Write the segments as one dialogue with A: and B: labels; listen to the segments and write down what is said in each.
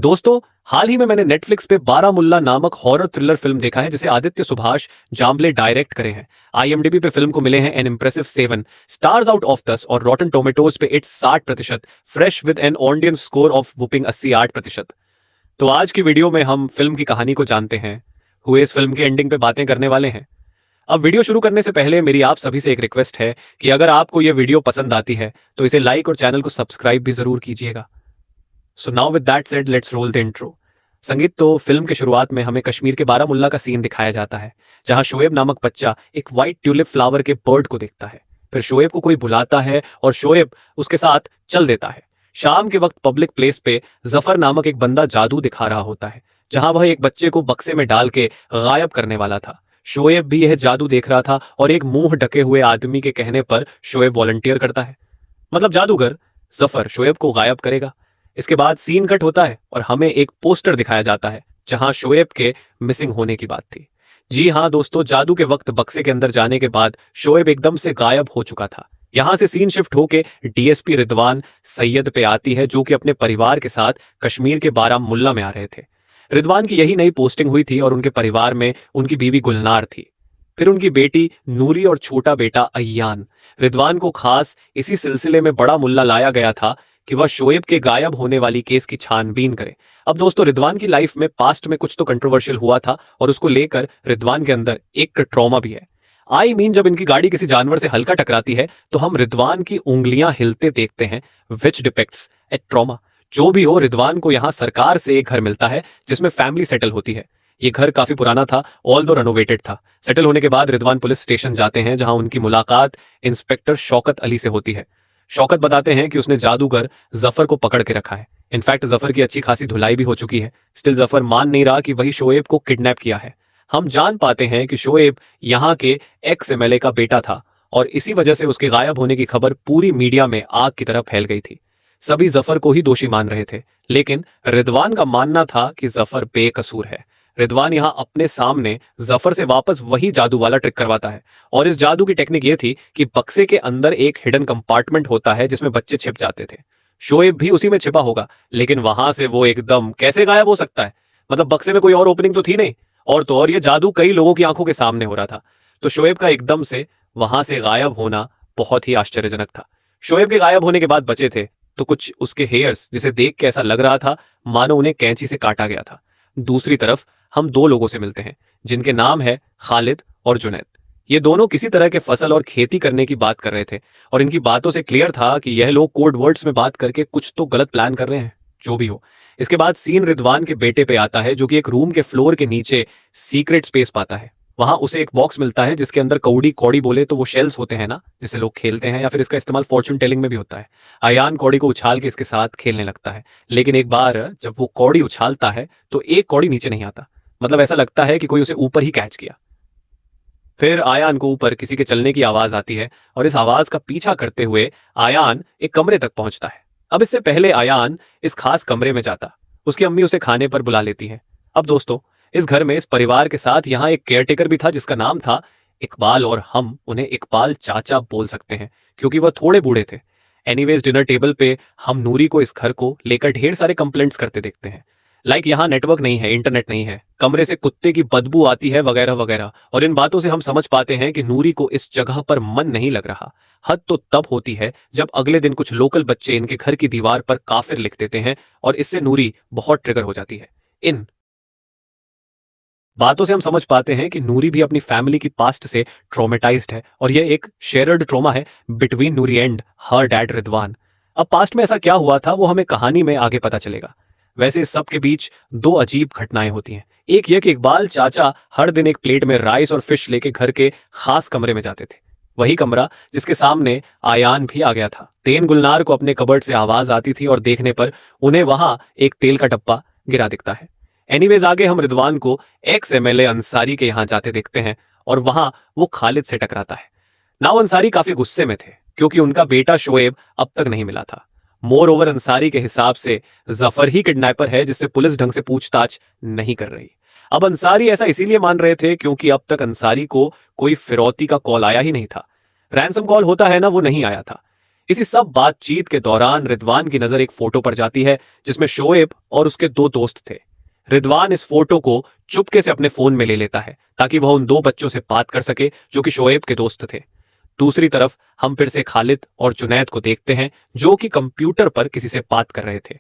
A: दोस्तों, हाल ही में मैंने नेटफ्लिक्स पे बारामुल्ला नामक हॉरर थ्रिलर फिल्म देखा है जिसे आदित्य सुभाष जाम्बले डायरेक्ट करे हैं। आईएमडीबी पे फिल्म को मिले हैं N impressive 7 stars out of 10 और रॉटन टोमेटोज पे it's 60% fresh with an audience score of whopping 88%। तो आज की वीडियो में हम फिल्म की कहानी को जानते हैं, हुए इस फिल्म की एंडिंग पे बातें करने वाले हैं। अब वीडियो शुरू करने से पहले मेरी आप सभी से एक रिक्वेस्ट है कि अगर आपको यह वीडियो पसंद आती है तो इसे लाइक और चैनल को सब्सक्राइब भी जरूर कीजिएगा। So now with that said let's roll the intro. संगीत तो फिल्म के शुरुआत में हमें कश्मीर के बारामुल्ला का सीन दिखाया जाता है, जहां शोएब नामक बच्चा एक व्हाइट ट्यूलिप फ्लावर के बर्ड को देखता है। फिर शोएब को कोई बुलाता है और शोएब उसके साथ चल देता है। शाम के वक्त पब्लिक प्लेस पे जफर नामक एक बंदा जादू दिखा रहा होता है, जहां वह एक बच्चे को बक्से में डाल के गायब करने वाला था। शोएब भी यह जादू देख रहा था और एक मुंह ढके हुए आदमी के कहने पर शोएब वॉलंटियर करता है। मतलब जादूगर जफर शोएब को गायब करेगा। इसके बाद सीन कट होता है और हमें एक पोस्टर दिखाया जाता है जहां शोएब के मिसिंग होने की बात थी। जी हाँ दोस्तों, जादू के वक्त बक्से के अंदर जाने के बाद शोएब एकदम से गायब हो चुका था। यहां से सीन शिफ्ट होके डीएसपी रिदवान सैयद पे आती है, जो कि अपने परिवार के साथ कश्मीर के बारामुल्ला में आ रहे थे। रिदवान की यही नई पोस्टिंग हुई थी और उनके परिवार में उनकी बीवी गुलनार थी, फिर उनकी बेटी नूरी और छोटा बेटा अय्यान। रिदवान को खास इसी सिलसिले में बड़ा मुल्ला लाया गया था कि वह शोएब के गायब होने वाली केस की छानबीन करे। अब दोस्तों, रिदवान की लाइफ में पास्ट में कुछ तो कंट्रोवर्शियल हुआ था और उसको लेकर रिदवान के अंदर एक ट्रॉमा भी है। जब इनकी गाड़ी किसी जानवर से हल्का टकराती है तो हम रिदवान की उंगलियां हिलते देखते हैं, विच डिपिक्ट्स ए ट्रॉमा। जो भी हो, रिदवान को यहाँ सरकार से एक घर मिलता है जिसमें फैमिली सेटल होती है। ये घर काफी पुराना था, ऑल्दो रेनोवेटेड था। सेटल होने के बाद रिदवान पुलिस स्टेशन जाते हैं, जहां उनकी मुलाकात इंस्पेक्टर शौकत अली से होती है। शौकत बताते हैं कि उसने जादूगर जफर को पकड़ के रखा है। इनफैक्ट जफर की अच्छी खासी धुलाई भी हो चुकी है। स्टिल जफर मान नहीं रहा कि वही शोएब को किडनैप किया है। हम जान पाते हैं कि शोएब यहाँ के एक्स एमएलए का बेटा था और इसी वजह से उसके गायब होने की खबर पूरी मीडिया में आग की तरह फैल गई थी। सभी जफर को ही दोषी मान रहे थे, लेकिन रिदवान का मानना था कि जफर बेकसूर है। रिदवान यहां अपने सामने जफर से वापस वही जादू वाला ट्रिक करवाता है और इस जादू की टेक्निक ये थी कि बक्से के अंदर एक हिडन कंपार्टमेंट होता है जिसमें बच्चे छिप जाते थे। शोएब भी उसी में छिपा होगा, लेकिन वहां से वो एकदम कैसे गायब हो सकता है? मतलब बक्से में कोई और ओपनिंग तो थी नहीं, और तो और ये जादू कई लोगों की आंखों के सामने हो रहा था। तो शोएब का एकदम से वहां से गायब होना बहुत ही आश्चर्यजनक था। शोएब के गायब होने के बाद बचे थे तो कुछ उसके हेयर्स, जिसे देख के ऐसा लग रहा था मानो उन्हें कैंची से काटा गया था। दूसरी तरफ हम दो लोगों से मिलते हैं जिनके नाम है खालिद और जुनैद। ये दोनों किसी तरह के फसल और खेती करने की बात कर रहे थे और इनकी बातों से क्लियर था कि यह लोग कोड वर्ड्स में बात करके कुछ तो गलत प्लान कर रहे हैं। जो भी हो, इसके बाद सीन रिदवान के बेटे पे आता है, जो कि एक रूम के फ्लोर के नीचे सीक्रेट स्पेस पाता है। वहां उसे एक बॉक्स मिलता है जिसके अंदर कौड़ी कौड़ी बोले तो वो शेल्स होते हैं ना, जिसे लोग खेलते हैं, या फिर इसका इस्तेमाल फॉर्चून टेलिंग में भी होता है। अयान कौड़ी को उछाल के इसके साथ खेलने लगता है, लेकिन एक बार जब वो कौड़ी उछालता है तो एक कौड़ी नीचे नहीं आता। मतलब ऐसा लगता है कि कोई उसे ऊपर ही कैच किया। फिर आयान को ऊपर किसी के चलने की आवाज आती है और इस आवाज का पीछा करते हुए आयान एक कमरे तक पहुंचता है। अब इससे पहले आयान इस खास कमरे में जाता, उसकी अम्मी उसे खाने पर बुला लेती है। अब दोस्तों, इस घर में इस परिवार के साथ यहाँ एक केयरटेकर भी था जिसका नाम था इकबाल, और हम उन्हें इकबाल चाचा बोल सकते हैं क्योंकि वह थोड़े बूढ़े थे। एनीवेज, डिनर टेबल पे हम नूरी को इस घर को लेकर ढेर सारे कंप्लेंट्स करते देखते हैं, लाइक यहाँ नेटवर्क नहीं है, इंटरनेट नहीं है, कमरे से कुत्ते की बदबू आती है, वगैरह वगैरह। और इन बातों से हम समझ पाते हैं कि नूरी को इस जगह पर मन नहीं लग रहा। हद तो तब होती है जब अगले दिन कुछ लोकल बच्चे इनके घर की दीवार पर काफिर लिख देते हैं और इससे नूरी बहुत ट्रिगर हो जाती है। इन बातों से हम समझ पाते हैं कि नूरी भी अपनी फैमिली की पास्ट से ट्रॉमेटाइज्ड है और यह एक शेयर्ड ट्रॉमा है between Noori and her dad Ridwan. अब पास्ट में ऐसा क्या हुआ था वो हमें कहानी में आगे पता चलेगा। वैसे इस सब के बीच दो अजीब घटनाएं होती हैं। एक यह कि इकबाल चाचा हर दिन एक प्लेट में राइस और फिश लेके घर के खास कमरे में जाते थे, वही कमरा जिसके सामने आयान भी आ गया था। तेन गुलनार को अपने कबर्ड से आवाज आती थी और देखने पर उन्हें वहां एक तेल का डब्बा गिरा दिखता है। एनीवेज, आगे हम रिदवान को एक्स एमएलए अंसारी के यहां जाते देखते हैं और वहां वो खालिद से टकराता है। नाउ अंसारी काफी गुस्से में थे क्योंकि उनका बेटा शोएब अब तक नहीं मिला था। मोर ओवर, अंसारी के हिसाब से जफर ही किडनैपर है जिससे पुलिस ढंग से पूछताछ नहीं कर रही। अब अंसारी ऐसा इसीलिए मान रहे थे क्योंकि अब तक अंसारी को कोई फिरौती का कॉल आया ही नहीं था। रैंसम कॉल होता है ना, वो नहीं आया था। इसी सब बातचीत के दौरान रिदवान की नजर एक फोटो पर जाती है जिसमें शोएब और उसके दो दोस्त थे। रिदवान इस फोटो को चुपके से अपने फोन में ले लेता है ताकि वह उन दो बच्चों से बात कर सके जो कि शोएब के दोस्त थे। दूसरी तरफ हम फिर से खालिद और जुनैद को देखते हैं जो कि कंप्यूटर पर किसी से बात कर रहे थे।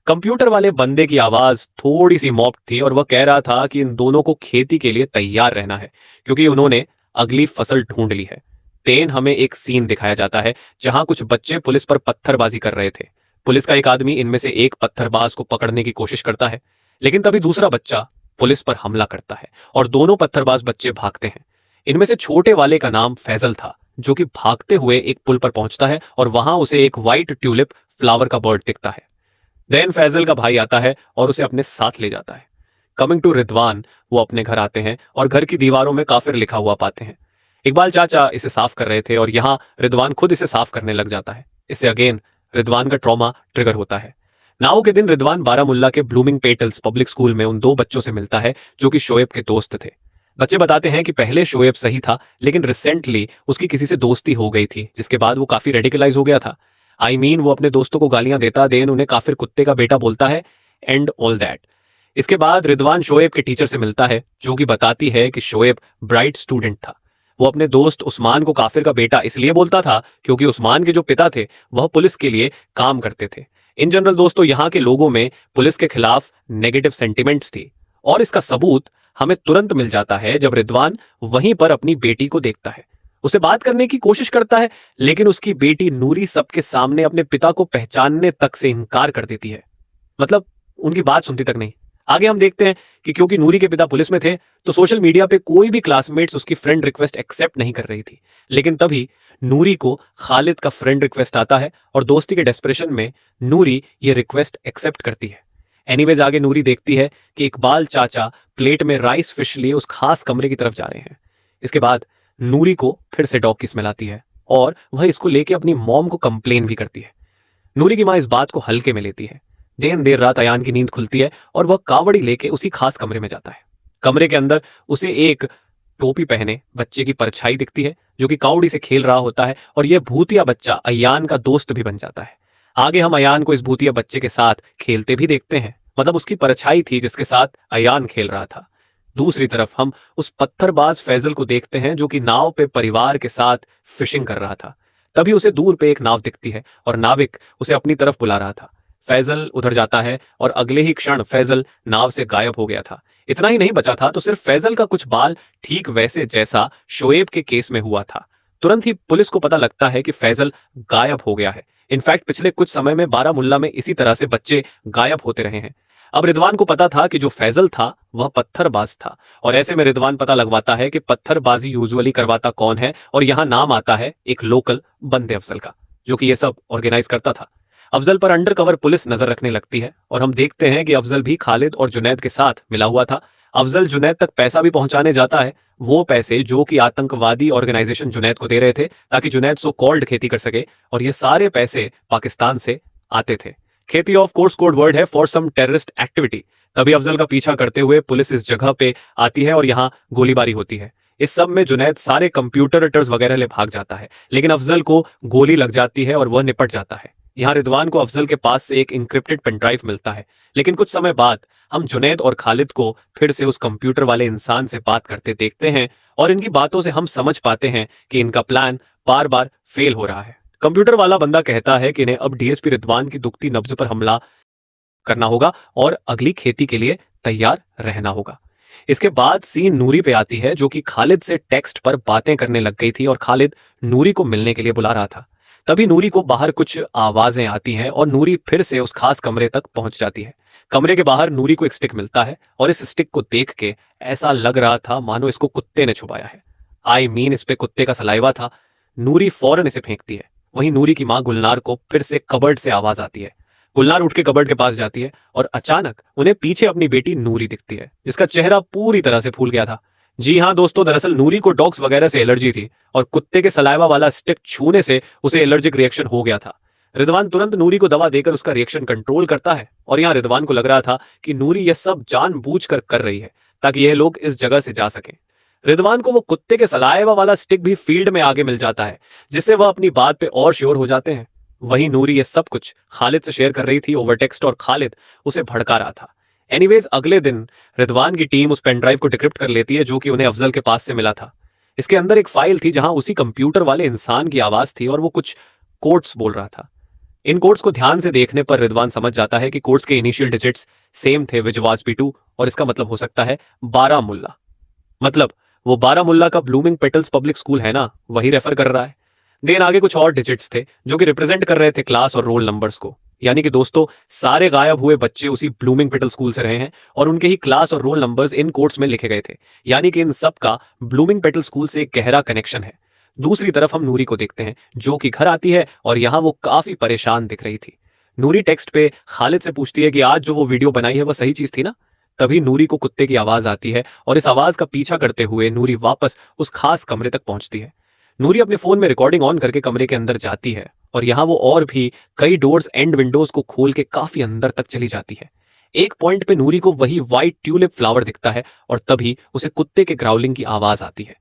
A: कंप्यूटर वाले बंदे की आवाज थोड़ी सी मॉप्ड थी और वह कह रहा था कि इन दोनों को खेती के लिए तैयार रहना है क्योंकि उन्होंने अगली फसल ढूंढ ली है। देन हमें एक सीन दिखाया जाता है जहां कुछ बच्चे पुलिस पर पत्थरबाजी कर रहे थे। पुलिस का एक आदमी इनमें से एक पत्थरबाज को पकड़ने की कोशिश करता है, लेकिन तभी दूसरा बच्चा पुलिस पर हमला करता है और दोनों पत्थरबाज बच्चे भागते हैं। इनमें से छोटे वाले का नाम फैजल था जो कि भागते हुए एक पुल पर पहुंचता है और वहां उसे एक व्हाइट ट्यूलिप फ्लावर का बर्ड दिखता है। देन फैजल का भाई आता है और उसे अपने साथ ले जाता है। कमिंग टू रिदवान, वो अपने घर आते हैं और घर की दीवारों में काफिर लिखा हुआ पाते हैं। इकबाल चाचा इसे साफ कर रहे थे और यहाँ रिदवान खुद इसे साफ करने लग जाता है। इससे अगेन रिदवान का ट्रॉमा ट्रिगर होता है। नाउ के दिन रिदवान बारामुल्ला के ब्लूमिंग पेटल्स पब्लिक स्कूल में उन दो बच्चों से मिलता है जो कि शोएब के दोस्त थे। बच्चे बताते हैं कि पहले शोएब सही था लेकिन रिसेंटली उसकी किसी से दोस्ती हो गई थी जिसके बाद वो काफी रेडिकलाइज हो गया था। वो अपने दोस्तों को गालियां देता, देन उन्हें काफिर कुत्ते का बेटा बोलता है एंड ऑल दैट। इसके बाद रिदवान शोएब के टीचर से मिलता है जो कि बताती है कि शोएब ब्राइट स्टूडेंट था। वो अपने दोस्त उस्मान को काफिर का बेटा इसलिए बोलता था क्योंकि उस्मान के जो पिता थे वह पुलिस के लिए काम करते थे। इन जनरल दोस्तों, यहाँ के लोगों में पुलिस के खिलाफ नेगेटिव सेंटिमेंट्स थी और इसका सबूत हमें तुरंत मिल जाता है जब रिदवान वहीं पर अपनी बेटी को देखता है। उसे बात करने की कोशिश करता है लेकिन उसकी बेटी नूरी सबके सामने अपने पिता को पहचानने तक से इनकार कर देती है। मतलब उनकी बात सुनती तक नहीं। आगे हम देखते हैं कि क्योंकि नूरी के पिता पुलिस में थे तो सोशल मीडिया पे कोई भी क्लासमेट्स उसकी फ्रेंड रिक्वेस्ट एक्सेप्ट नहीं कर रही थी। लेकिन तभी नूरी को खालिद का फ्रेंड रिक्वेस्ट आता है और दोस्ती के डेस्परेशन में नूरी ये रिक्वेस्ट एक्सेप्ट करती है। एनीवेज आगे नूरी देखती है कि इकबाल चाचा प्लेट में राइस फिश लिए उस खास कमरे की तरफ जा रहे हैं। इसके बाद नूरी को फिर से डॉग की स्मेल आती है और वह इसको लेके अपनी मॉम को कंप्लेन भी करती है। नूरी की माँ इस बात को हल्के में लेती है। देर रात अयान की नींद खुलती है और वह कावड़ी लेके उसी खास कमरे में जाता है। कमरे के अंदर उसे एक टोपी पहने बच्चे की परछाई दिखती है जो कि कावड़ी से खेल रहा होता है और यह भूतिया बच्चा अयान का दोस्त भी बन जाता है। आगे हम अयान को इस भूतिया बच्चे के साथ खेलते भी देखते हैं, मतलब उसकी परछाई थी जिसके साथ अयान खेल रहा था। दूसरी तरफ हम उस पत्थरबाज फैजल को देखते हैं जो कि नाव पे परिवार के साथ फिशिंग कर रहा था। तभी उसे दूर पे एक नाव दिखती है और नाविक उसे अपनी तरफ बुला रहा था। फैजल उधर जाता है और अगले ही क्षण फैजल नाव से गायब हो गया था। इतना ही नहीं बचा था तो सिर्फ फैजल का कुछ बाल ठीक वैसे जैसा शोएब के केस में हुआ था। तुरंत ही पुलिस को पता लगता है कि फैजल गायब हो गया है। इनफैक्ट पिछले कुछ समय में बारामुल्ला में इसी तरह से बच्चे गायब होते रहे हैं। अब रिदवान को पता था कि जो फैजल था वह पत्थरबाज था और ऐसे में रिदवान पता लगवाता है कि पत्थरबाजी यूजुअली करवाता कौन है और यहाँ नाम आता है एक लोकल बंदे अफजल का जो कि यह सब ऑर्गेनाइज करता था। अफजल पर अंडर कवर पुलिस नजर रखने लगती है और हम देखते हैं कि अफजल भी खालिद और जुनैद के साथ मिला हुआ था। अफजल जुनैद तक पैसा भी पहुंचाने जाता है, वो पैसे जो कि आतंकवादी ऑर्गेनाइजेशन जुनैद को दे रहे थे ताकि जुनैद सो कॉल्ड खेती कर सके, और ये सारे पैसे पाकिस्तान से आते थे। खेती ऑफ कोर्स कोड वर्ड है फॉर सम टेररिस्ट एक्टिविटी। तभी अफजल का पीछा करते हुए पुलिस इस जगह पे आती है और यहाँ गोलीबारी होती है। इस सब में जुनैद सारे कंप्यूटर वगैरह ले भाग जाता है लेकिन अफजल को गोली लग जाती है और वह निपट जाता है। यहाँ रिदवान को अफजल के पास से एक इंक्रिप्टेड पेनड्राइव मिलता है, लेकिन कुछ समय बाद हम जुनैद और खालिद को फिर से उस कंप्यूटर वाले इंसान से बात करते देखते हैं और इनकी बातों से हम समझ पाते हैं कि इनका प्लान बार बार फेल हो रहा है। कंप्यूटर वाला बंदा कहता है कि इन्हें अब डीएसपी रिदवान की दुखती नब्ज पर हमला करना होगा और अगली खेती के लिए तैयार रहना होगा। इसके बाद सीन नूरी पे आती है जो कि खालिद से टेक्स्ट पर बातें करने लग गई थी और खालिद नूरी को मिलने के लिए बुला रहा था। तभी नूरी को बाहर कुछ आवाजें आती हैं और नूरी फिर से उस खास कमरे तक पहुंच जाती है। कमरे के बाहर नूरी को एक स्टिक मिलता है और इस स्टिक को देख के ऐसा लग रहा था मानो इसको कुत्ते ने छुपाया है। इस पे कुत्ते का सलाइवा था। नूरी फौरन इसे फेंकती है। वहीं नूरी की मां गुलनार को फिर से कबर्ड से आवाज आती है। गुलनार उठ के कबर्ड के पास जाती है और अचानक उन्हें पीछे अपनी बेटी नूरी दिखती है जिसका चेहरा पूरी तरह से फूल गया था। जी हाँ दोस्तों, दरअसल नूरी को डॉग्स वगैरह से एलर्जी थी और कुत्ते के सलाइवा वाला स्टिक छूने से उसे एलर्जिक रिएक्शन हो गया था। रिदवान तुरंत नूरी को दवा देकर उसका रिएक्शन कंट्रोल करता है और यहाँ रिदवान को लग रहा था कि नूरी यह सब जानबूझकर कर रही है ताकि यह लोग इस जगह से जा सकें। रिदवान को वो कुत्ते के सलाइवा वाला स्टिक भी फील्ड में आगे मिल जाता है, जिससे वह अपनी बात पे और श्योर हो जाते हैं। वहीं नूरी ये सब कुछ खालिद से शेयर कर रही थी ओवर टेक्स्ट और खालिद उसे भड़का रहा था। एनीवेज अगले दिन रिदवान की टीम उस पेन ड्राइव को डिक्रिप्ट कर लेती है जो कि उन्हें अफजल के पास से मिला था। इसके अंदर एक फाइल थी जहां उसी कंप्यूटर वाले इंसान की आवाज थी और वो कुछ कोड्स बोल रहा था। इन कोड्स को ध्यान से देखने पर रिदवान समझ जाता है कि कोड्स के इनिशियल डिजिट्स सेम थे विच वाज P2 और इसका मतलब हो सकता है बारामुल्ला। मतलब वो बारामुल्ला का ब्लूमिंग पेटल्स पब्लिक स्कूल है ना, वही रेफर कर रहा है। देन आगे कुछ और डिजिट्स थे जो कि रिप्रेजेंट कर रहे थे क्लास और रोल नंबर्स को। यानी कि दोस्तों सारे गायब हुए बच्चे उसी ब्लूमिंग पेटल स्कूल से रहे हैं और उनके ही क्लास और रोल नंबर्स इन कोड्स में लिखे गए थे। यानी कि इन सब का ब्लूमिंग पेटल स्कूल से एक गहरा कनेक्शन है। दूसरी तरफ हम नूरी को देखते हैं जो कि घर आती है और यहां वो काफी परेशान दिख रही थी। नूरी टेक्स्ट पे खालिद से पूछती है कि आज जो वो वीडियो बनाई है वो सही चीज थी ना। तभी नूरी को कुत्ते की आवाज आती है और इस आवाज का पीछा करते हुए नूरी वापस उस खास कमरे तक पहुंचती है। नूरी अपने फोन में रिकॉर्डिंग ऑन करके कमरे के अंदर जाती है और यहां वो और भी कई डोर्स एंड विंडोज को खोल के काफी अंदर तक चली जाती है। एक पॉइंट पे नूरी को वही व्हाइट ट्यूलिप फ्लावर दिखता है और तभी उसे कुत्ते के ग्राउलिंग की आवाज आती है।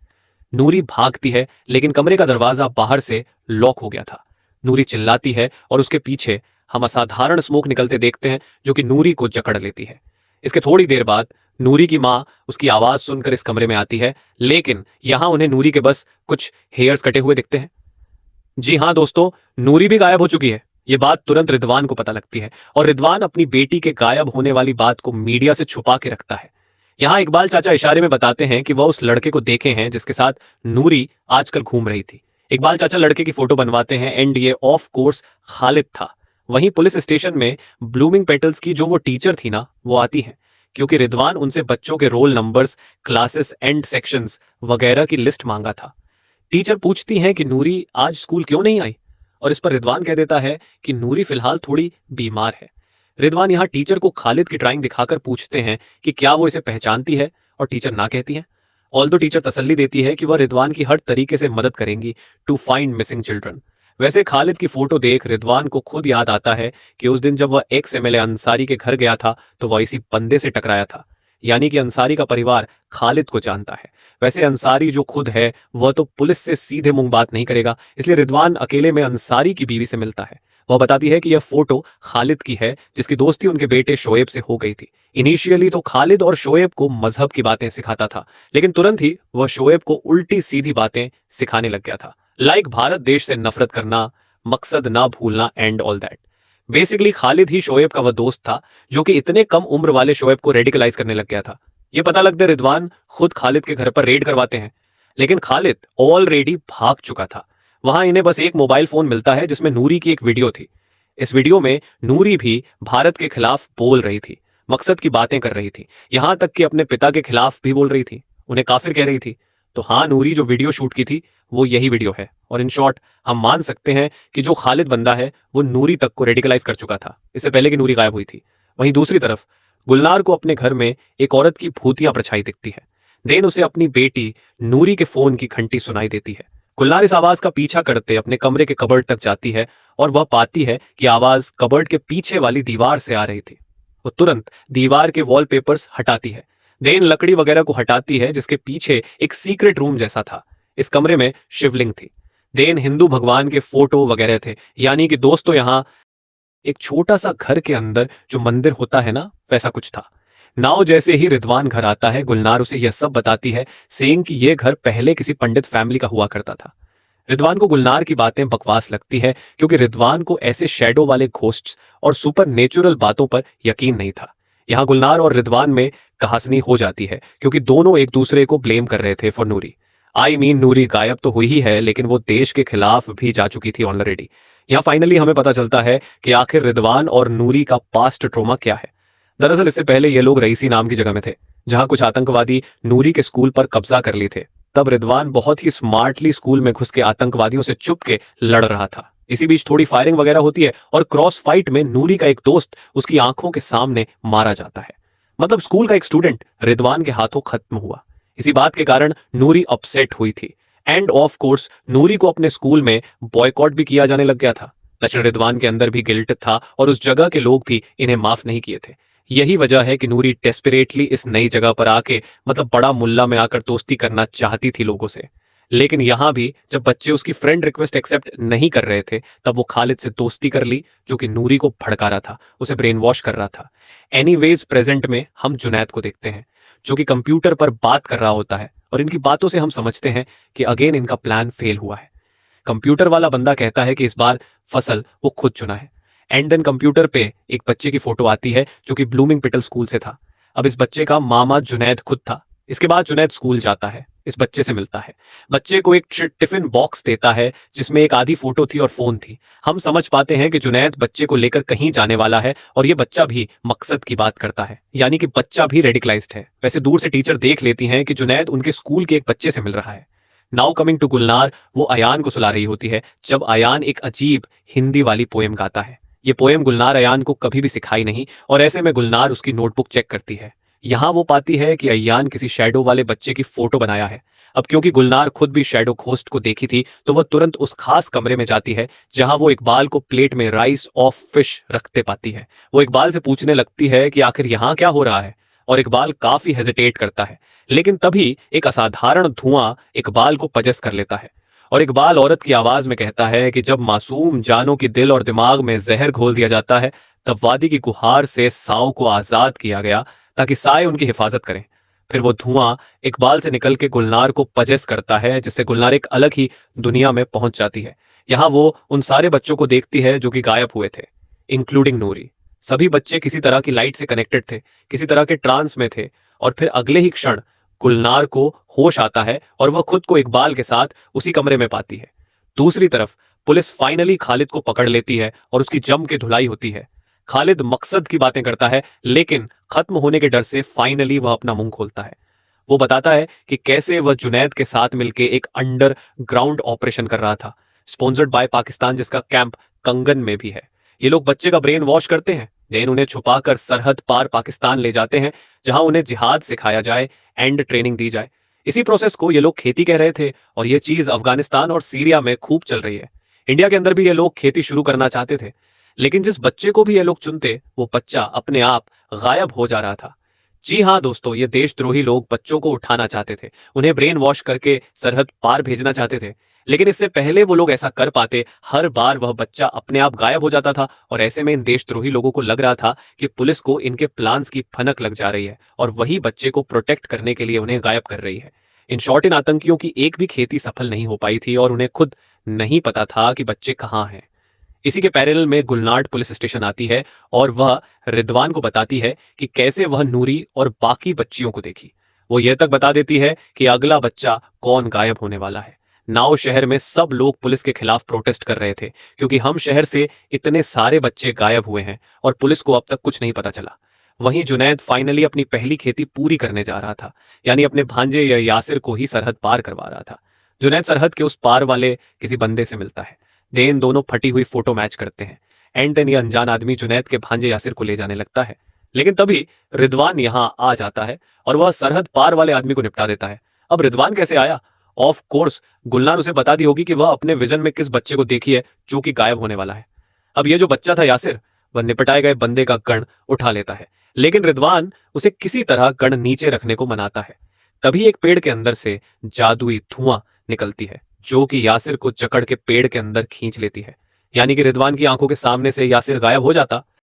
A: नूरी भागती है लेकिन कमरे का दरवाजा बाहर से लॉक हो गया था। नूरी चिल्लाती है और उसके पीछे हम असाधारण स्मोक निकलते देखते हैं जो कि नूरी को जकड़ लेती है। इसके थोड़ी देर बाद नूरी की माँ उसकी आवाज सुनकर इस कमरे में आती है, लेकिन यहां उन्हें नूरी के बस कुछ हेयर्स कटे हुए दिखते हैं। जी हां दोस्तों, नूरी भी गायब हो चुकी है। ये बात तुरंत रिदवान को पता लगती है और रिदवान अपनी बेटी के गायब होने वाली बात को मीडिया से छुपा के रखता है। यहां इकबाल चाचा इशारे में बताते हैं कि वह उस लड़के को देखे हैं जिसके साथ नूरी आजकल घूम रही थी। इकबाल चाचा लड़के की फोटो बनवाते हैं एंड ये ऑफ कोर्स खालिद था। वहीं पुलिस स्टेशन में ब्लूमिंग पेटल्स की जो वो टीचर थी ना, वो आती है क्योंकि रिदवान उनसे बच्चों के roll numbers, classes and sections वगैरह की लिस्ट मांगा था। टीचर पूछती हैं कि नूरी आज स्कूल क्यों नहीं आई और इस पर रिदवान कह देता है कि नूरी फिलहाल थोड़ी बीमार है। रिदवान यहाँ टीचर को खालिद की ड्राइंग दिखाकर पूछते हैं कि क्या वो इसे पहचानती है और टीचर ना कहती है। ऑल्दो टीचर तसल्ली देती है कि वह रिदवान की हर तरीके से मदद करेंगी टू फाइंड मिसिंग चिल्ड्रन। वैसे खालिद की फोटो देख रिदवान को खुद याद आता है कि उस दिन जब वह एक्स एमएलए अंसारी के घर गया था तो वह इसी बंदे से टकराया था। यानी कि अंसारी का परिवार खालिद को जानता है। वैसे अंसारी जो खुद है वह तो पुलिस से सीधे मुंह बात नहीं करेगा, इसलिए रिदवान अकेले में अंसारी की बीवी से मिलता है। वह बताती है कि यह फोटो खालिद की है जिसकी दोस्ती उनके बेटे शोएब से हो गई थी। इनिशियली तो खालिद और शोएब को मजहब की बातें सिखाता था, लेकिन तुरंत ही वह शोएब को उल्टी सीधी बातें सिखाने लग गया था, लाइक भारत देश से नफरत करना, मकसद ना भूलना and all that. Basically Khalid ही शोएब का वह दोस्त था जो कि इतने कम उम्र वाले शोएब को रेडिकलाइज करने लग गया था। यह पता लगता रिदवान खुद खालिद के घर पर रेड करवाते हैं, लेकिन खालिद ऑलरेडी भाग चुका था। वहां इन्हें बस एक मोबाइल फोन मिलता है जिसमें नूरी की एक वीडियो थी। इस वीडियो में नूरी भी भारत के खिलाफ बोल रही थी, मकसद की बातें कर रही थी, यहां तक कि अपने पिता के खिलाफ भी बोल रही थी, उन्हें काफिर कह रही थी। तो हाँ, नूरी जो वीडियो शूट की थी वो यही वीडियो है और इन शॉर्ट हम मान सकते हैं कि जो खालिद बंदा है वो नूरी तक को रेडिकलाइज कर चुका था इससे पहले कि नूरी गायब हुई थी। वहीं दूसरी तरफ गुलनार को अपने घर में एक औरत की भूतियां परछाई दिखती है। देन उसे अपनी बेटी नूरी के फोन की घंटी सुनाई देती है। गुलनार इस आवाज का पीछा करते अपने कमरे के कबर्ड तक जाती है और वह पाती है कि आवाज कबर्ड के पीछे वाली दीवार से आ रही थी। वो तुरंत दीवार के वॉलपेपर्स हटाती है, देन लकड़ी वगैरह को हटाती है जिसके पीछे एक सीक्रेट रूम जैसा था। इस कमरे में शिवलिंग थी, देन हिंदू भगवान के फोटो वगैरह थे। यानी कि दोस्तों यहाँ एक छोटा सा घर के अंदर जो मंदिर होता है ना, वैसा कुछ था। नाउ जैसे ही रिदवान घर आता है गुलनार उसे यह सब बताती है, सेइंग कि यह घर पहले किसी पंडित फैमिली का हुआ करता था। रिदवान को गुलनार की बातें बकवास लगती है क्योंकि रिदवान को ऐसे शैडो वाले घोस्ट्स और सुपर नेचुरल बातों पर यकीन नहीं था। यहाँ गुलनार और रिदवान में कहासनी हो जाती है क्योंकि दोनों एक दूसरे को ब्लेम कर रहे थे फॉर नूरी। नूरी गायब तो हुई ही है लेकिन वो देश के खिलाफ भी जा चुकी थी ऑलरेडी। यहाँ फाइनली हमें पता चलता है कि आखिर रिदवान और नूरी का पास्ट ट्रॉमा क्या है। दरअसल इससे पहले ये लोग रईसी नाम की जगह में थे जहां कुछ आतंकवादी नूरी के स्कूल पर कब्जा कर लिए थे। तब रिदवान बहुत ही स्मार्टली स्कूल में घुस के आतंकवादियों से चुप के लड़ रहा था। इसी बीच थोड़ी फायरिंग वगैरह होती है और क्रॉस फाइट में नूरी का एक दोस्त उसकी आंखों के सामने मारा जाता है। मतलब स्कूल का एक स्टूडेंट रिदवान के हाथों खत्म हुआ। इसी बात के कारण नूरी अपसेट हुई थी एंड ऑफ कोर्स नूरी को अपने स्कूल में बॉयकॉट भी किया जाने लग गया था। लेकिन रिदवान के अंदर भी गिल्ट था और उस जगह के लोग भी इन्हें माफ नहीं किए थे। यही वजह है कि नूरी डेस्परेटली इस नई जगह पर आके मतलब बड़ा मुल्ला में आकर दोस्ती करना चाहती थी लोगों से। लेकिन यहां भी जब बच्चे उसकी फ्रेंड रिक्वेस्ट एक्सेप्ट नहीं कर रहे थे तब वो खालिद से दोस्ती कर ली, जो कि नूरी को भड़का रहा था, उसे ब्रेन वॉश कर रहा था। एनीवेज प्रेजेंट में हम जुनैद को देखते हैं जो कि कंप्यूटर पर बात कर रहा होता है और इनकी बातों से हम समझते हैं कि अगेन इनका प्लान फेल हुआ है। कंप्यूटर वाला बंदा कहता है कि इस बार फसल वो खुद चुना है। एंड देन कंप्यूटर पे एक बच्चे की फोटो आती है जो कि ब्लूमिंग पिटल स्कूल से था। अब इस बच्चे का मामा जुनैद खुद था। इसके बाद जुनैद स्कूल जाता है, इस बच्चे से मिलता है, बच्चे को एक टिफिन बॉक्स देता है जिसमें एक आधी फोटो थी और फोन थी। हम समझ पाते हैं कि जुनैद बच्चे को लेकर कहीं जाने वाला है और ये बच्चा भी मकसद की बात करता है, यानी कि बच्चा भी रेडिकलाइज्ड है। वैसे दूर से टीचर देख लेती हैं कि जुनैद उनके स्कूल के एक बच्चे से मिल रहा है। नाउ कमिंग टू गुलनार, वो अयान को सुला रही होती है जब अयान एक अजीब हिंदी वाली पोएम गाता है। ये पोएम गुलनार अयान को कभी भी सिखाई नहीं और ऐसे में गुलनार उसकी नोटबुक चेक करती है। यहां वो पाती है कि अयान किसी शैडो वाले बच्चे की फोटो बनाया है। अब क्योंकि गुलनार खुद भी शैडो घोस्ट को देखी थी तो वह तुरंत उस खास कमरे में जाती है जहां वो इकबाल को प्लेट में राइस ऑफ फिश रखते पाती है। वो इकबाल से पूछने लगती है कि आखिर यहां क्या हो रहा है और इकबाल काफी हेजिटेट करता है। लेकिन तभी एक असाधारण धुआं इकबाल को पजस कर लेता है और इकबाल औरत की आवाज में कहता है कि जब मासूम जानों की दिल और दिमाग में जहर घोल दिया जाता है तब वादी की गुहार से साओ को आजाद किया गया ताकि साए उनकी हिफाजत करें। फिर वो धुआं इकबाल से निकल के गुलनार को पजेस करता है जिससे गुलनार एक अलग ही दुनिया में पहुंच जाती है। यहां वो उन सारे बच्चों को देखती है जो कि गायब हुए थे, इंक्लूडिंग नूरी। सभी बच्चे किसी तरह की लाइट से कनेक्टेड थे, किसी तरह के ट्रांस में थे और फिर अगले ही क्षण गुलनार को होश आता है और वह खुद को इकबाल के साथ उसी कमरे में पाती है। दूसरी तरफ पुलिस फाइनली खालिद को पकड़ लेती है और उसकी जम के धुलाई होती है। खालिद मकसद की बातें करता है लेकिन खत्म होने के डर से फाइनली वह अपना मुंह खोलता है। वो बताता है कि कैसे वह जुनैद के साथ मिलकर एक अंडरग्राउंड ऑपरेशन कर रहा था, स्पॉन्सर्ड बाय पाकिस्तान, जिसका कैंप कंगन में भी है। ये लोग बच्चे का ब्रेन वॉश करते हैं, देन उन्हें छुपाकर सरहद पार पाकिस्तान ले जाते हैं जहां उन्हें जिहाद सिखाया जाए एंड ट्रेनिंग दी जाए। इसी प्रोसेस को ये लोग खेती कह रहे थे और ये चीज अफगानिस्तान और सीरिया में खूब चल रही है। इंडिया के अंदर भी ये लोग खेती शुरू करना चाहते थे, लेकिन जिस बच्चे को भी ये लोग चुनते वो बच्चा अपने आप गायब हो जा रहा था। जी हाँ दोस्तों, ये देशद्रोही लोग बच्चों को उठाना चाहते थे, उन्हें ब्रेन वॉश करके सरहद पार भेजना चाहते थे। लेकिन इससे पहले वो लोग ऐसा कर पाते, हर बार वह बच्चा अपने आप गायब हो जाता था और ऐसे में इन देशद्रोही लोगों को लग रहा था कि पुलिस को इनके प्लान्स की भनक लग जा रही है और वही बच्चे को प्रोटेक्ट करने के लिए उन्हें गायब कर रही है। इन शॉर्ट, इन आतंकियों की एक भी खेती सफल नहीं हो पाई थी और उन्हें खुद नहीं पता था कि बच्चे कहाँ हैं। इसी के पैरेलल में गुलनार्ड पुलिस स्टेशन आती है और वह रिदवान को बताती है कि कैसे वह नूरी और बाकी बच्चियों को देखी। वो यह तक बता देती है कि अगला बच्चा कौन गायब होने वाला है। नाव शहर में सब लोग पुलिस के खिलाफ प्रोटेस्ट कर रहे थे क्योंकि हम शहर से इतने सारे बच्चे गायब हुए हैं और पुलिस को अब तक कुछ नहीं पता चला। वहीं जुनैद फाइनली अपनी पहली खेती पूरी करने जा रहा था, यानी अपने भांजे या यासिर को ही सरहद पार करवा रहा था। जुनैद सरहद के उस पार वाले किसी बंदे से मिलता है, देन दोनों फटी हुई फोटो मैच करते हैं। एंड देन ये अनजान आदमी जुनैद के भांजे यासिर को ले जाने लगता है, लेकिन तभी रिदवान यहां आ जाता है और वह सरहद पार वाले आदमी को निपटा देता है। अब रिदवान कैसे आया? ऑफ कोर्स गुलनार उसे बता दी होगी कि वह अपने विजन में किस बच्चे को देखी है जो कि गायब होने वाला है। अब यह जो बच्चा था यासिर, वह निपटाए गए बंदे का गण उठा लेता है, लेकिन रिदवान उसे किसी तरह गण नीचे रखने को मनाता है। तभी एक पेड़ के अंदर से जादुई धुआं निकलती है जो कि यासिर को जकड़ के पेड़ के अंदर खींच लेती है, यानी कि रिदवान की आंखों के सामने से यासिर गायब हो जाता